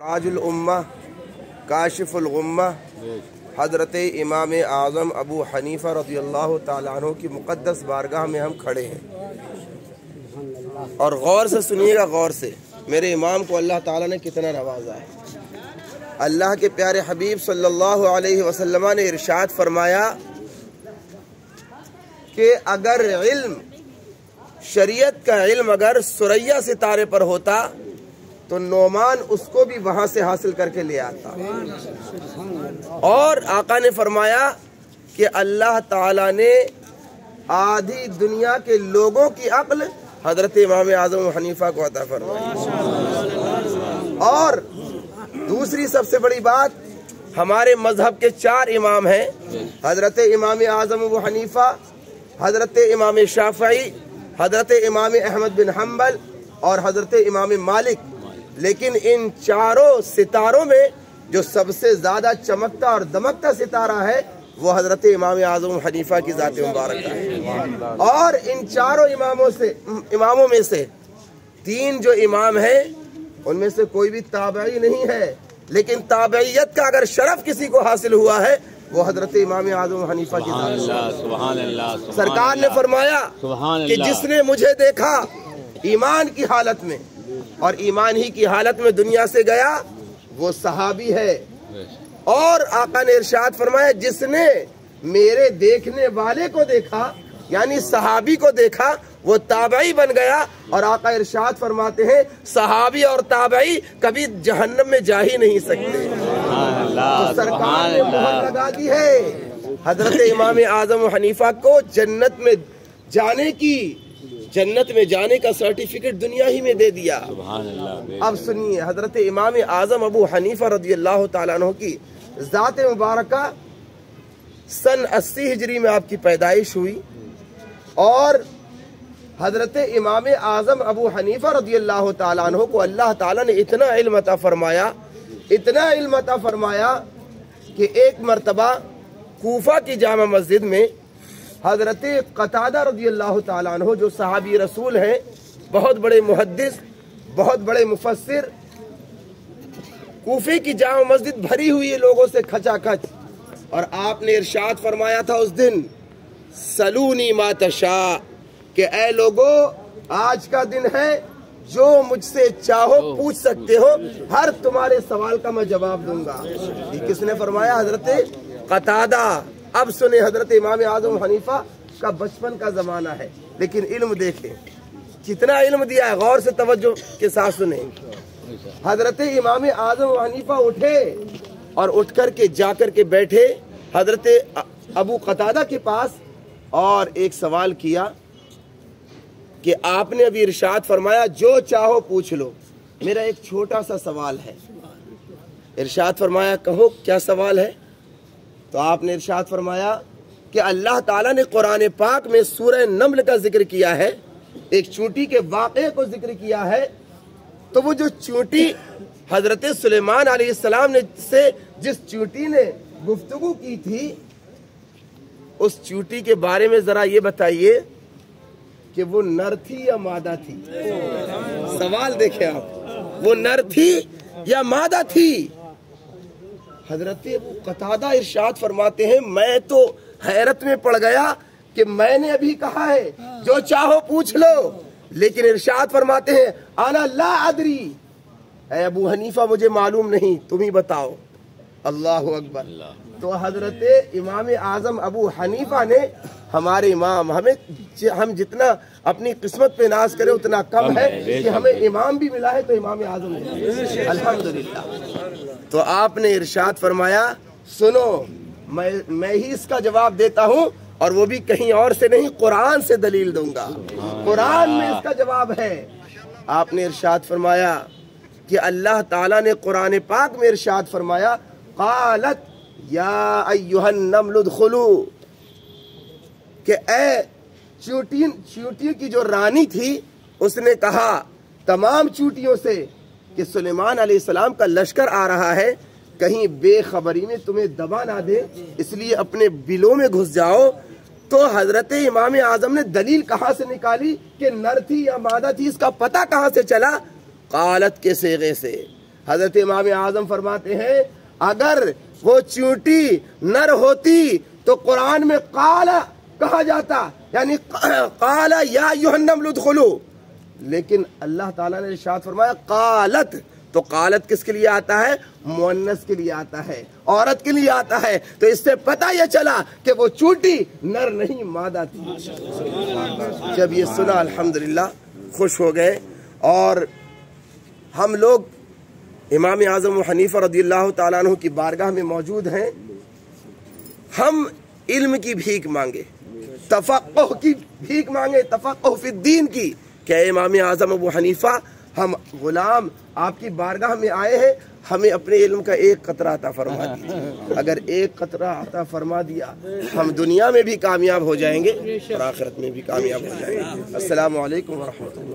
ताजुल उम्मा काशिफुल गुम्मा हज़रत इमाम आज़म अबू हनीफ़ा रज़ियल्लाहु ताला अन्हु की मुक़द्दस बारगाह में हम खड़े हैं और गौर से सुनिएगा, गौर से। मेरे इमाम को अल्लाह ताला ने कितना नवाजा है। अल्लाह के प्यारे हबीब सल्लल्लाहु अलैहि वसल्लम ने इरशाद फरमाया कि अगर इल्म, शरीयत का इल्म अगर सुरैया सितारे पर होता तो नोमान उसको भी वहां से हासिल करके ले आता। और आका ने फरमाया कि अल्लाह ताला ने आधी दुनिया के लोगों की अक्ल हजरत इमाम आज़म हनीफा को अता फरमाई। और दूसरी सबसे बड़ी बात, हमारे मजहब के 4 इमाम हैं, हजरत इमाम आज़म अबू हनीफा, हजरत इमाम शाफई, हजरत इमाम अहमद बिन हम्बल और हजरत इमाम मालिक। लेकिन इन चारों सितारों में जो सबसे ज्यादा चमकता और दमकता सितारा है वो हजरत इमाम आज़म हनीफा की ज़ात मुबारक है। और इन चारों इमामों में से 3 जो इमाम हैं उनमें से कोई भी ताबई नहीं है, लेकिन ताबईयत का अगर शरफ किसी को हासिल हुआ है वो हजरत इमाम आज़म हनीफा की ज़ात। सरकार ने फरमाया कि जिसने मुझे देखा ईमान की हालत में और ईमान ही की हालत में दुनिया से गया वो सहाबी है। और आका ने इरशाद फरमाया जिसने मेरे देखने वाले को देखा यानी सहाबी को देखा वो ताबई बन गया। और आका इरशाद फरमाते हैं सहाबी और ताबई कभी जहन्नम में जा ही नहीं सकते। तो सरकार ने मुहर लगा दी है हजरत इमाम आज़म हनीफा को जन्नत में जाने का सर्टिफिकेट दुनिया ही में दे दिया। अब सुनिए, हजरत इमाम आज़म अबू हनीफा रज़ियल्लाहु ताला अन्हु की ज़ात मुबारका सन 80 हिजरी में आपकी पैदाइश हुई। और हजरत इमाम आज़म अबू हनीफा रज़ियल्लाहु ताला अन्हु को अल्लाह ताला ने इतना इल्म अता फरमाया कि एक मर्तबा कूफा की जामा मस्जिद में हजरत कतादा रज़ियल्लाहु ताला अन्हु जो सहाबी रसूल हैं, बहुत बड़े मुहद्दिस, बहुत बड़े मुफस्सिर, कूफे की जामा मस्जिद भरी हुई है लोगों से खचाखच। और आपने इरशाद फरमाया था उस दिन सलूनी मा तशा कि ऐ लोगो आज का दिन है, जो मुझसे चाहो पूछ सकते हो, हर तुम्हारे सवाल का मैं जवाब दूंगा। ये किसने फरमाया? हजरत कतादा। अब सुने, हजरत इमाम आज़म हनीफा का बचपन का जमाना है, लेकिन इल्म देखें कितना इल्म दिया है। गौर से तवज्जो के साथ सुने। हजरत इमाम आज़म हनीफा उठे और उठ कर के जाकर के बैठे हजरत अबू कतादा के पास और एक सवाल किया कि आपने अभी इरशाद फरमाया जो चाहो पूछ लो, मेरा एक छोटा सा सवाल है। इरशाद फरमाया कहो क्या सवाल है? तो आपने इरशाद फरमाया कि अल्लाह ताला ने कुरान पाक में सूरह नम्ल का जिक्र किया है, एक चूंटी के वाक़े को जिक्र किया है। तो वो जो चूंटी हजरत सुलेमान अलैहिस्सलाम ने से जिस चूंटी ने गुफ्तगू की थी, उस चूंटी के बारे में जरा ये बताइए कि वो नर थी या मादा थी? सवाल देखें आप, वो नर थी या मादा थी? हजरत अबू कतादा इरशाद फरमाते हैं मैं तो हैरत में पड़ गया कि मैंने अभी कहा है जो चाहो पूछ लो, लेकिन इरशाद फरमाते हैं अना ला अदरी, ऐ अबू हनीफा मुझे मालूम नहीं, तुम ही बताओ। अल्लाह अकबर। तो हजरत इमाम आज़म अबू हनीफा ने, हमारे इमाम, हम जितना अपनी किस्मत पे नाज करें उतना कम है कि हमें इमाम भी मिला है तो इमाम आज़म है, अल्हम्दुलिल्लाह। तो आपने इरशाद फरमाया सुनो, मैं ही इसका जवाब देता हूँ और वो भी कहीं और से नहीं, कुरान से दलील दूंगा, कुरान में इसका जवाब है। आपने इरशाद फरमाया कि अल्लाह ताला ने कुरान पाक में इरशाद फरमाया क़ालत या अय्युहन नम्ल उदखुलू, कि ऐ चूंटियों की जो रानी थी उसने कहा तमाम चूंटियों से कि सुलेमान अलैहिस्सलाम का लश्कर आ रहा है, कहीं बेखबरी में तुम्हें दबा ना दे, इसलिए अपने बिलों में घुस जाओ। तो हजरत इमाम आज़म ने दलील कहाँ से निकाली कि नर थी या मादा थी, इसका पता कहाँ से चला? कालत के सेगे से। حضرت امام اعظم فرماتے ہیں اگر وہ چونٹی نر ہوتی تو قرآن میں قالا کہا جاتا، یعنی قالا یا ایھا النمل ادخلوا، لیکن اللہ تعالیٰ نے ارشاد فرمایا قالت، تو قالت کس کے لیے آتا ہے؟ مؤنث کے لیے آتا ہے، عورت کے لیے آتا ہے، تو اس سے پتہ یہ چلا کہ وہ چونٹی نر نہیں مادہ تھی۔ جب یہ سنا الحمدللہ خوش ہو گئے، اور ہم لوگ امام اعظم ابو حنیفہ رضی اللہ تعالیٰ عنہ کی بارگاہ میں موجود ہیں، ہم علم کی بھیک مانگے، تفقہ کی بھیک مانگے، تفقہ فی الدین کی، کہ اے امام اعظم ابو حنیفہ ہم غلام آپ کی بارگاہ میں آئے ہیں، ہمیں اپنے علم کا ایک قطرہ عطا فرما دیجیے۔ اگر ایک قطرہ عطا فرما دیا ہم دنیا میں بھی کامیاب ہو جائیں گے اور آخرت میں بھی کامیاب ہو جائیں گے۔ السلام علیکم ورحمۃ اللہ۔